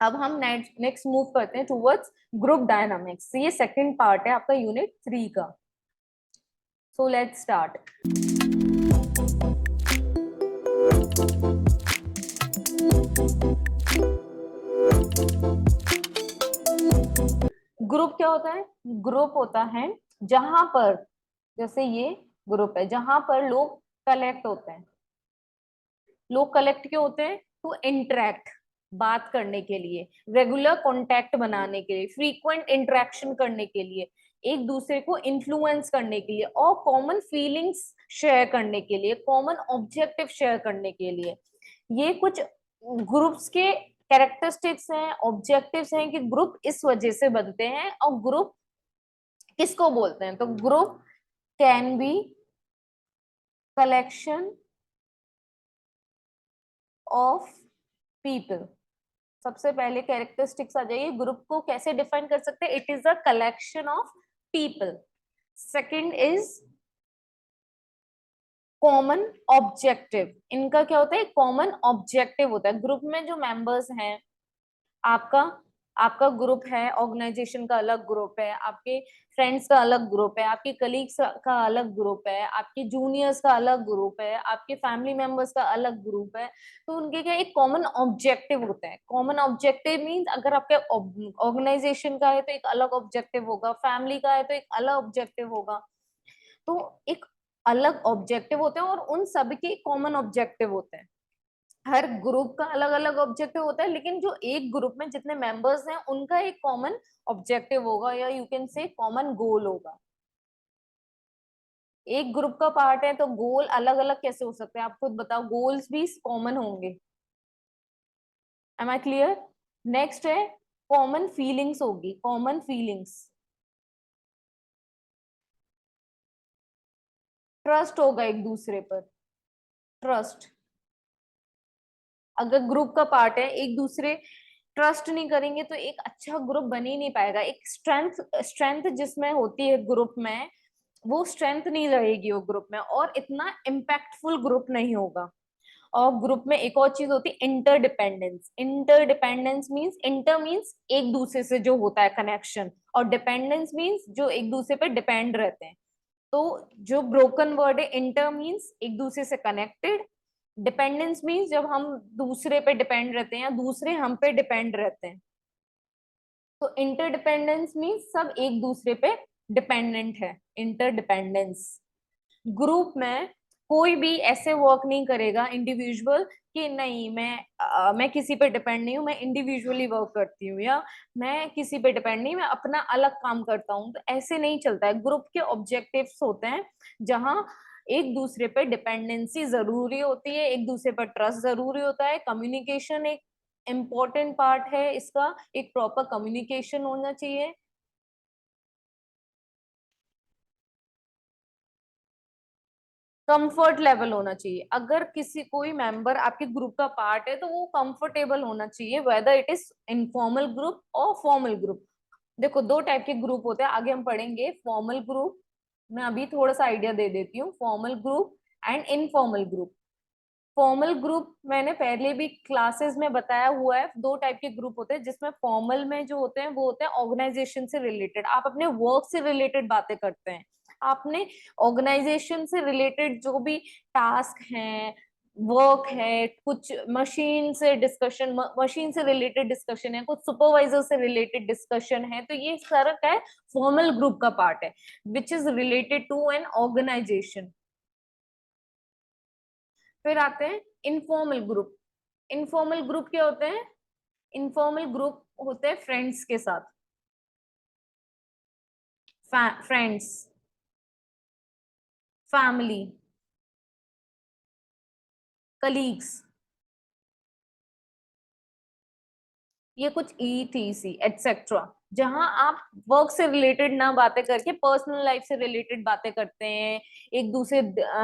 अब हम next move करते हैं टूवर्ड्स ग्रुप डायनामिक्स। ये सेकंड पार्ट है आपका यूनिट 3 का। So let's start. ग्रुप क्या होता है? ग्रुप होता है जहां पर, जैसे ये ग्रुप है जहां पर लोग कलेक्ट होते हैं। लोग कलेक्ट क्यों होते हैं? टू इंटरेक्ट, बात करने के लिए, रेगुलर कांटेक्ट बनाने के लिए, फ्रीक्वेंट इंटरेक्शन करने के लिए, एक दूसरे को इन्फ्लुएंस करने के लिए और कॉमन फीलिंग्स शेयर करने के लिए, कॉमन ऑब्जेक्टिव शेयर करने के लिए। ये कुछ ग्रुप्स के कैरेक्टरिस्टिक्स हैं, ऑब्जेक्टिव्स हैं कि ग्रुप इस वजह से बनते हैं। और ग्रुप किसको बोलते हैं? तो group can B collection of people. सबसे पहले कैरेक्टरिस्टिक्स आ जाइए, ग्रुप को कैसे डिफाइन कर सकते हैं? It is a collection of people. Second is common objective. इनका क्या होता है? कॉमन ऑब्जेक्टिव होता है। ग्रुप में जो मेंबर्स हैं, आपका आपका ग्रुप है, ऑर्गेनाइजेशन का अलग ग्रुप है, आपके फ्रेंड्स का अलग ग्रुप है, आपके कलीग्स का अलग ग्रुप है, आपके जूनियर्स का अलग ग्रुप है, आपके फैमिली मेंबर्स का अलग ग्रुप है। तो उनके क्या एक कॉमन ऑब्जेक्टिव होता है। कॉमन ऑब्जेक्टिव मीन्स अगर आपके ऑर्गेनाइजेशन का है तो एक अलग ऑब्जेक्टिव होगा, फैमिली का है तो एक अलग ऑब्जेक्टिव होगा। तो एक अलग ऑब्जेक्टिव होते हैं और उन सबके कॉमन ऑब्जेक्टिव होते हैं। हर ग्रुप का अलग अलग ऑब्जेक्टिव होता है, लेकिन जो एक ग्रुप में जितने मेंबर्स हैं उनका एक कॉमन ऑब्जेक्टिव होगा, या you can say common goal होगा। एक ग्रुप का पार्ट है तो गोल अलग अलग कैसे हो सकते हैं? आप खुद बताओ, गोल्स भी कॉमन होंगे। Am I clear? नेक्स्ट है कॉमन फीलिंग्स होगी। कॉमन फीलिंग्स, ट्रस्ट होगा एक दूसरे पर। ट्रस्ट, अगर ग्रुप का पार्ट है, एक दूसरे ट्रस्ट नहीं करेंगे तो एक अच्छा ग्रुप बन ही नहीं पाएगा। एक स्ट्रेंथ स्ट्रेंथ जिसमें होती है ग्रुप में, वो स्ट्रेंथ नहीं रहेगी वो ग्रुप में, और इतना इम्पैक्टफुल ग्रुप नहीं होगा। और ग्रुप में एक और चीज होती है interdependence. Interdependence means, inter means एक दूसरे से जो होता है कनेक्शन, और डिपेंडेंस मींस जो एक दूसरे पे डिपेंड रहते हैं। तो जो ब्रोकन वर्ड है, इंटर मींस एक दूसरे से कनेक्टेड, डिपेंडेंस मीन्स जब हम दूसरे पे डिपेंड रहते हैं या दूसरे हम पे डिपेंड रहते हैं। तो इंटरडिपेंडेंस मीन्स सब एक दूसरे पे डिपेंडेंट है। इंटरडिपेंडेंस। ग्रुप में कोई भी ऐसे वर्क नहीं करेगा इंडिविजुअल कि नहीं मैं किसी पे डिपेंड नहीं हूँ, मैं इंडिविजुअली वर्क करती हूँ, या मैं किसी पे डिपेंड नहीं, मैं अपना अलग काम करता हूँ। तो ऐसे नहीं चलता है। ग्रुप के ऑब्जेक्टिव्स होते हैं जहाँ एक दूसरे पे डिपेंडेंसी जरूरी होती है, एक दूसरे पर ट्रस्ट जरूरी होता है, कम्युनिकेशन एक इम्पोर्टेंट पार्ट है इसका, एक प्रॉपर कम्युनिकेशन होना चाहिए। कंफर्ट लेवल होना चाहिए। अगर किसी कोई मेंबर आपके ग्रुप का पार्ट है तो वो कंफर्टेबल होना चाहिए, whether it is informal group और फॉर्मल ग्रुप। देखो दो टाइप के ग्रुप होते हैं, आगे हम पढ़ेंगे। फॉर्मल ग्रुप, मैं अभी थोड़ा सा आइडिया दे देती हूँ। Formal group and informal group. Formal group मैंने पहले भी क्लासेस में बताया हुआ है। दो टाइप के ग्रुप होते हैं, जिसमें फॉर्मल में जो होते हैं वो होते हैं ऑर्गेनाइजेशन से रिलेटेड, आप अपने वर्क से रिलेटेड बातें करते हैं। आपने ऑर्गेनाइजेशन से रिलेटेड जो भी टास्क हैं, वर्क है, कुछ मशीन से डिस्कशन, मशीन से रिलेटेड डिस्कशन है, कुछ सुपरवाइजर से रिलेटेड डिस्कशन है, तो ये सारा क्या है? फॉर्मल ग्रुप का पार्ट है, which is related to an organization. फिर आते हैं इनफॉर्मल ग्रुप। इनफॉर्मल ग्रुप क्या होते हैं? इनफॉर्मल ग्रुप होते हैं फ्रेंड्स के साथ, फ्रेंड्स, फैमिली, कलीग्स, ये कुछ ETC एटसेट्रा, जहां आप वर्क से रिलेटेड ना बातें करके पर्सनल लाइफ से रिलेटेड बातें करते हैं, एक दूसरे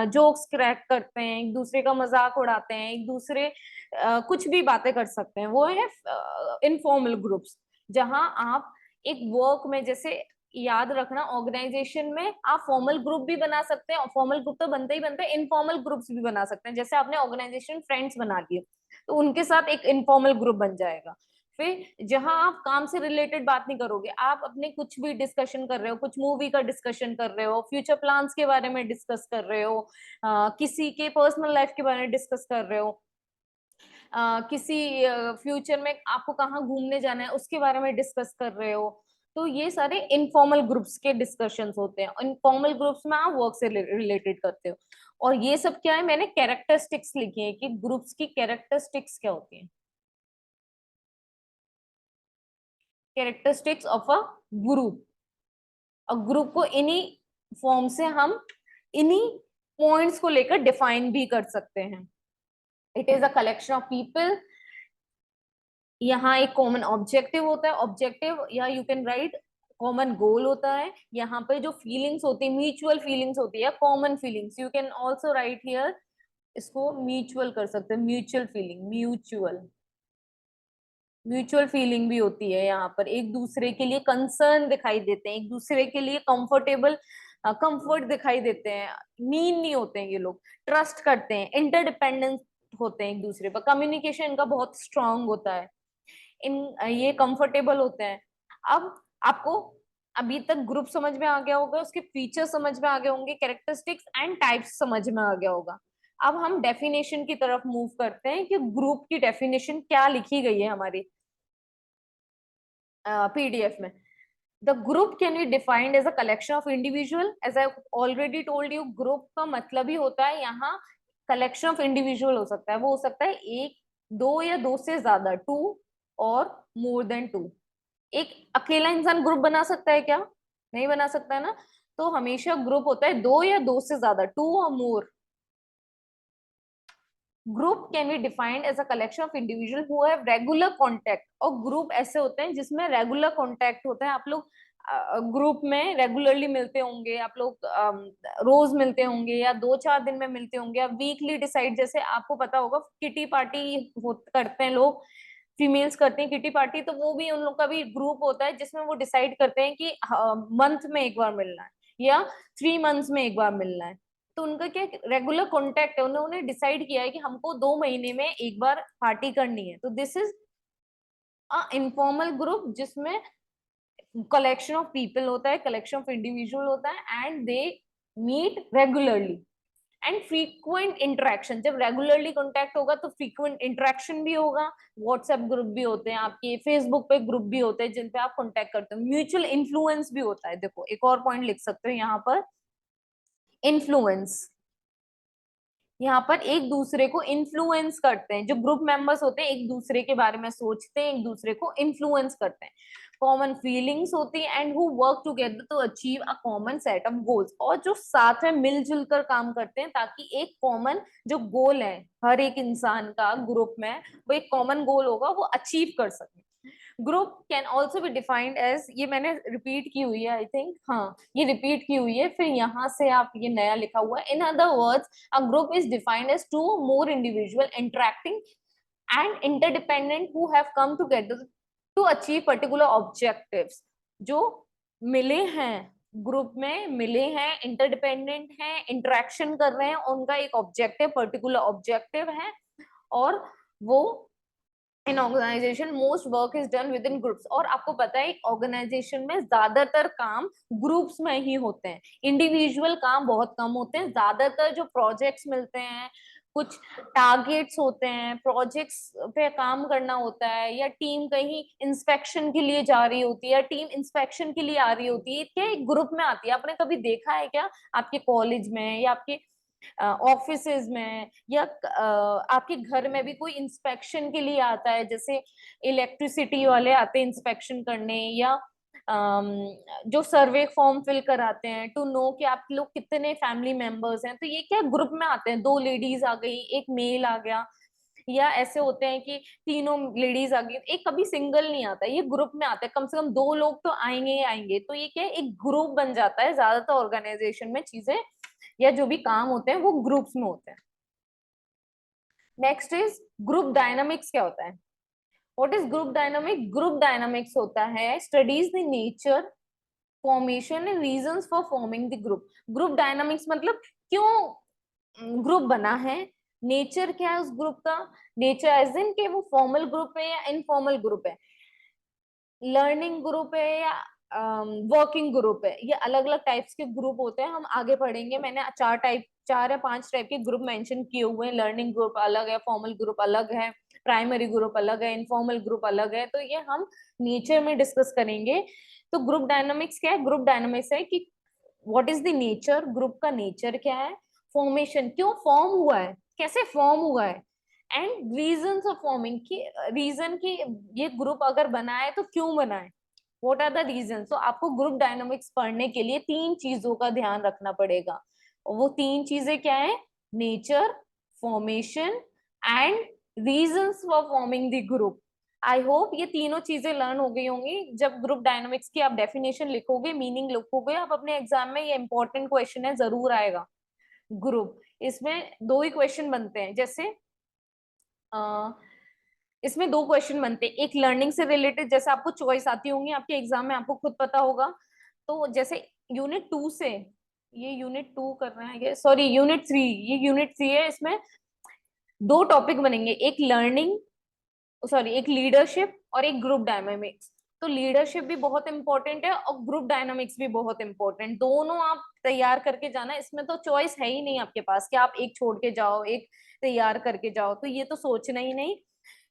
जोक्स क्रैक करते हैं, एक दूसरे का मजाक उड़ाते हैं, एक दूसरे कुछ भी बातें कर सकते हैं, वो है इनफॉर्मल ग्रुप्स। जहां आप एक वर्क में, जैसे याद रखना, ऑर्गेनाइजेशन में आप फॉर्मल ग्रुप भी बना सकते हैं, और फॉर्मल ग्रुप तो बनते ही बनते हैं, इनफॉर्मल ग्रुप्स भी बना सकते हैं। जैसे आपने ऑर्गेनाइजेशन फ्रेंड्स बना लिए तो उनके साथ एक इनफॉर्मल ग्रुप बन जाएगा। फिर जहां आप काम से रिलेटेड बात नहीं करोगे, आप अपने कुछ भी डिस्कशन कर रहे हो, कुछ मूवी का डिस्कशन कर रहे हो, फ्यूचर प्लान्स के बारे में डिस्कस कर रहे हो, किसी के पर्सनल लाइफ के बारे में डिस्कस कर रहे हो, किसी फ्यूचर में आपको कहाँ घूमने जाना है उसके बारे में डिस्कस कर रहे हो, तो ये सारे इनफॉर्मल ग्रुप्स के डिस्कशंस होते हैं। इनफॉर्मल ग्रुप्स में आप वर्क से रिलेटेड करते हो। और ये सब क्या है, मैंने कैरेक्टरिस्टिक्स लिखी है कि ग्रुप्स की कैरेक्टरिस्टिक्स क्या होती है। Characteristics of a group. और ग्रुप को इन्हीं फॉर्म से हम इन्हीं पॉइंट्स को लेकर डिफाइन भी कर सकते हैं। It is a collection of people. यहाँ एक कॉमन ऑब्जेक्टिव होता है, ऑब्जेक्टिव, या you can write common goal होता है। यहाँ पे जो फीलिंग्स होती है, म्यूचुअल फीलिंग्स होती है, common feelings, you can also right here, इसको म्यूचुअल कर सकते हैं, mutual feeling, mutual, mutual feeling भी होती है। यहाँ पर एक दूसरे के लिए कंसर्न दिखाई देते हैं, एक दूसरे के लिए कंफर्टेबल, कंफर्ट दिखाई देते हैं, मीन नहीं होते हैं ये लोग, ट्रस्ट करते हैं, इंटरडिपेंडेंट होते हैं एक दूसरे पर, कम्युनिकेशन इनका बहुत स्ट्रांग होता है, इन ये कंफर्टेबल होते हैं। अब आपको अभी तक ग्रुप समझ में आ गया होगा, उसके फीचर समझ में आ गए होंगे, कैरेक्टरिस्टिक्स एंड टाइप्स समझ में आ गया होगा। अब हम डेफिनेशन की तरफ मूव करते हैं कि ग्रुप की डेफिनेशन क्या लिखी गई है हमारी पीडीएफ में। The group can be defined as a collection of individual, as I already told you, group का मतलब ही होता है यहाँ कलेक्शन ऑफ इंडिविजुअल हो सकता है, वो हो सकता है एक, दो या दो से ज्यादा, two or more than to. एक अकेला इंसान ग्रुप बना सकता है क्या? नहीं बना सकता है ना। तो हमेशा ग्रुप होता है दो या दो से ज्यादा, two or more. Group can be defined as a collection of individual who have regular contact. और ग्रुप ऐसे होते हैं जिसमें रेगुलर कांटेक्ट होता है। आप लोग ग्रुप में रेगुलरली मिलते होंगे, आप लोग रोज मिलते होंगे, या 2-4 दिन में मिलते होंगे, या वीकली डिसाइड, जैसे आपको पता होगा किटी पार्टी करते हैं लोग, फीमेल्स करते हैं किटी पार्टी, तो वो भी उन लोग का भी ग्रुप होता है जिसमें वो डिसाइड करते हैं कि मंथ में एक बार मिलना है या 3 मंथ्स में एक बार मिलना है। तो उनका क्या रेगुलर कांटेक्ट है, उन्होंने डिसाइड किया है कि हमको 2 महीने में एक बार पार्टी करनी है। तो this is a informal group जिसमें कलेक्शन ऑफ पीपल होता है, कलेक्शन ऑफ इंडिविजुअल होता है, and they meet regularly. And frequent interaction, जब रेगुलरली कांटेक्ट होगा तो फ्रीक्वेंट इंटरेक्शन भी होगा। व्हाट्सएप ग्रुप भी होते हैं आपके, फेसबुक पे ग्रुप भी होते हैं जिन पे आप कांटेक्ट करते हो। म्यूचुअल इन्फ्लुएंस भी होता है। देखो एक और पॉइंट लिख सकते हो यहाँ पर, इन्फ्लुएंस। यहाँ पर एक दूसरे को इन्फ्लुएंस करते हैं, जो ग्रुप मेंबर्स होते हैं एक दूसरे के बारे में सोचते हैं, एक दूसरे को इन्फ्लुएंस करते हैं। कॉमन फीलिंग्स होती है, and who work together to achieve a common set of goals. और जो साथ में मिलजुल कर काम करते हैं ताकि एक कॉमन जो गोल है हर एक इंसान का ग्रुप में, वो एक कॉमन गोल होगा, वो अचीव कर सके। Group can also be defined as, ये मैंने रिपीट की हुई है आई थिंक, हाँ ये रिपीट की हुई है, फिर यहाँ से आप ये नया लिखा हुआ है। In other words a group is defined as two more individual interacting and interdependent who have come together to achieve particular objectives. जो मिले हैं, ग्रुप में मिले हैं, इंटरडिपेंडेंट हैं, इंटरेक्शन कर रहे हैं, उनका एक ऑब्जेक्टिव, पर्टिकुलर ऑब्जेक्टिव है, और वो in organization most work is done within groups. और आपको पता है ऑर्गेनाइजेशन में ज्यादातर काम ग्रुप्स में ही होते हैं, इंडिविजुअल काम बहुत कम होते हैं। ज्यादातर जो प्रोजेक्ट्स मिलते हैं, कुछ टारगेट्स होते हैं, प्रोजेक्ट्स पे काम करना होता है, या टीम कहीं इंस्पेक्शन के लिए जा रही होती है, या टीम इंस्पेक्शन के लिए आ रही होती है, क्या एक ग्रुप में आती है। आपने कभी देखा है क्या आपके कॉलेज में या आपके ऑफिसेज में, या आपके घर में भी कोई इंस्पेक्शन के लिए आता है, जैसे इलेक्ट्रिसिटी वाले आते हैं इंस्पेक्शन करने, या जो सर्वे फॉर्म फिल कराते हैं टू नो कि आप लोग कितने फैमिली मेंबर्स हैं, तो ये क्या ग्रुप में आते हैं, 2 लेडीज आ गई, एक मेल आ गया, या ऐसे होते हैं कि तीनों लेडीज आ गई, एक कभी सिंगल नहीं आता, ये ग्रुप में आता है, कम से कम 2 लोग तो आएंगे ही आएंगे। तो ये क्या है, एक ग्रुप बन जाता है। ज्यादातर ऑर्गेनाइजेशन में चीजें या जो भी काम होते हैं वो ग्रुप्स में होते हैं। Next is group dynamics. क्या होता है? What is group dynamic? Group dynamics होता है studies the nature, formation and reasons for forming the group. Group dynamics मतलब क्यों ग्रुप बना है, नेचर क्या है उस ग्रुप का, नेचर एज इन के वो फॉर्मल ग्रुप है या इनफॉर्मल ग्रुप है, लर्निंग ग्रुप है या वर्किंग ग्रुप है, ये अलग अलग टाइप्स के ग्रुप होते हैं, हम आगे पढ़ेंगे। मैंने चार या पांच टाइप के ग्रुप मेंशन किए हुए हैं। लर्निंग ग्रुप अलग है, फॉर्मल ग्रुप अलग है, प्राइमरी ग्रुप अलग है, इनफॉर्मल ग्रुप अलग है, तो ये हम नेचर में डिस्कस करेंगे। तो ग्रुप डायनामिक्स क्या है, ग्रुप डायनामिक्स है कि what is the nature, group का नेचर क्या है, फॉर्मेशन क्यों फॉर्म हुआ है, कैसे फॉर्म हुआ है, एंड रीजंस ऑफ फॉर्मिंग की, रीजन की ये ग्रुप अगर बना है तो क्यों बना है, व्हाट आर द रीजन। तो आपको ग्रुप डायनामिक्स पढ़ने के लिए तीन चीजों का ध्यान रखना पड़ेगा, और वो तीन चीजें क्या है, nature, formation and reasons for forming the group. I hope ये तीनों चीजें लर्न हो गई होंगी। जब ग्रुप डायनामिक्स की आप डेफिनेशन लिखोगे, मीनिंग लिखोगे, आप अपने एग्जाम में, ये इंपॉर्टेंट क्वेश्चन है, जरूर आएगा। ग्रुप, इसमें दो ही क्वेश्चन बनते हैं, जैसे इसमें दो क्वेश्चन बनते हैं, एक लर्निंग से रिलेटेड, जैसे आपको चॉइस आती होंगी आपके एग्जाम में, आपको खुद पता होगा। तो जैसे यूनिट 2 से, ये यूनिट 2 कर रहे हैं, ये सॉरी यूनिट 3, ये यूनिट 3 है, इसमें दो टॉपिक बनेंगे, एक लर्निंग, सॉरी एक लीडरशिप और एक ग्रुप डायनामिक्स। तो लीडरशिप भी बहुत इंपॉर्टेंट है और ग्रुप डायनामिक्स भी बहुत इंपॉर्टेंट, दोनों आप तैयार करके जाना। इसमें तो चॉइस है ही नहीं आपके पास कि आप एक छोड़ के जाओ एक तैयार करके जाओ, तो ये तो सोचना ही नहीं,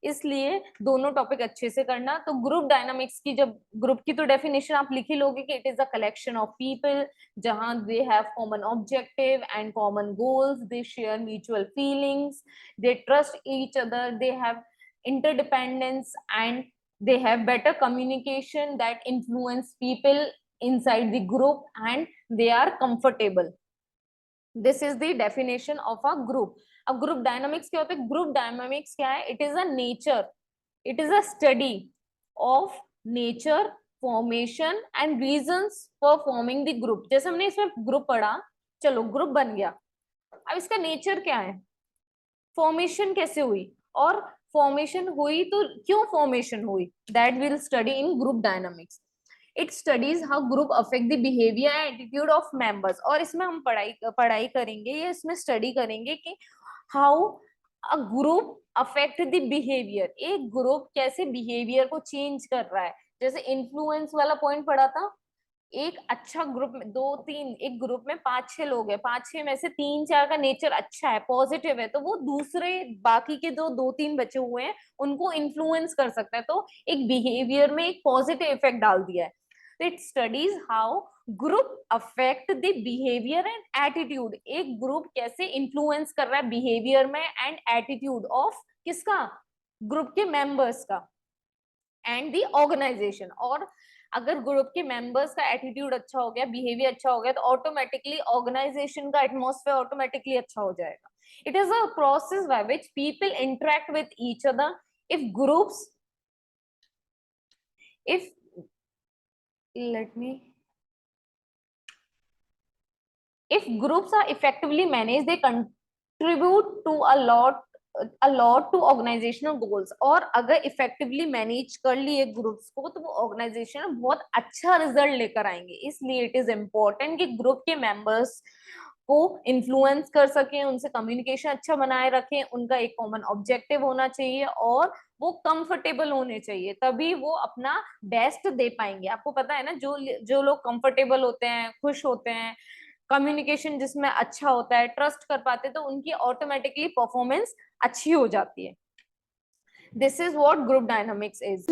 इसलिए दोनों टॉपिक अच्छे से करना। तो ग्रुप डायनामिक्स की, जब ग्रुप की तो डेफिनेशन आप लिख ही लोगे कि it is a collection of people जहां they have common objective and common goals, they share mutual feelings, they trust each other, they have interdependence, and they have better communication that influence people inside the group, and they are comfortable. This is the definition of a group. अब group dynamics क्या होता है, group dynamics क्या है, it is a nature, it is a study of nature, formation and reasons for forming the group. जैसे हमने इसमें group पढ़ा, चलो ग्रुप बन गया, अब इसका नेचर क्या है, फॉर्मेशन कैसे हुई, और फॉर्मेशन हुई तो क्यों फॉर्मेशन हुई, that will study in group dynamics. It studies how group affect the behaviour and attitude of members. और इसमें हम पढ़ाई करेंगे, ये इसमें स्टडी करेंगे कि how a group affect the behaviour, एक ग्रुप कैसे बिहेवियर को चेंज कर रहा है। जैसे इन्फ्लुएंस वाला पॉइंट पढ़ा था, एक अच्छा ग्रुप में दो तीन, एक ग्रुप में 5-6 लोग हैं, 5-6 में से 3-4 का नेचर अच्छा है, पॉजिटिव है, तो वो दूसरे बाकी के जो 2-3 बचे हुए हैं उनको इन्फ्लुएंस कर सकता है, तो एक बिहेवियर में एक पॉजिटिव इफेक्ट डाल दिया है। तो it studies how group affect the behaviour and attitude, एक ग्रुप कैसे इन्फ्लुएंस कर रहा है बिहेवियर में एंड एटीट्यूड ऑफ किसका, ग्रुप के मेंबर्स का, एंड द ऑर्गेनाइजेशन। और अगर ग्रुप के मेंबर्स का एटीट्यूड अच्छा हो गया, बिहेवियर अच्छा हो गया, तो ऑटोमेटिकली ऑर्गेनाइजेशन का एटमॉस्फेयर ऑटोमेटिकली अच्छा हो जाएगा। It is a process by which people interact with each other. If groups, if let me if groups are effectively managed, they contribute to a lot to organizational goals। और अगर effectively manage कर लिए groups को तो वो organisation में बहुत अच्छा रिजल्ट लेकर आएंगे। इसलिए इट इज इम्पोर्टेंट कि ग्रुप के मेंबर्स को इन्फ्लुएंस कर सकें, उनसे कम्युनिकेशन अच्छा बनाए रखें, उनका एक कॉमन ऑब्जेक्टिव होना चाहिए और वो कंफर्टेबल होने चाहिए, तभी वो अपना बेस्ट दे पाएंगे। आपको पता है ना, जो जो लोग कंफर्टेबल होते हैं, खुश होते हैं, कम्युनिकेशन जिसमें अच्छा होता है, ट्रस्ट कर पाते, तो उनकी ऑटोमेटिकली परफॉर्मेंस अच्छी हो जाती है। This is what group dynamics is.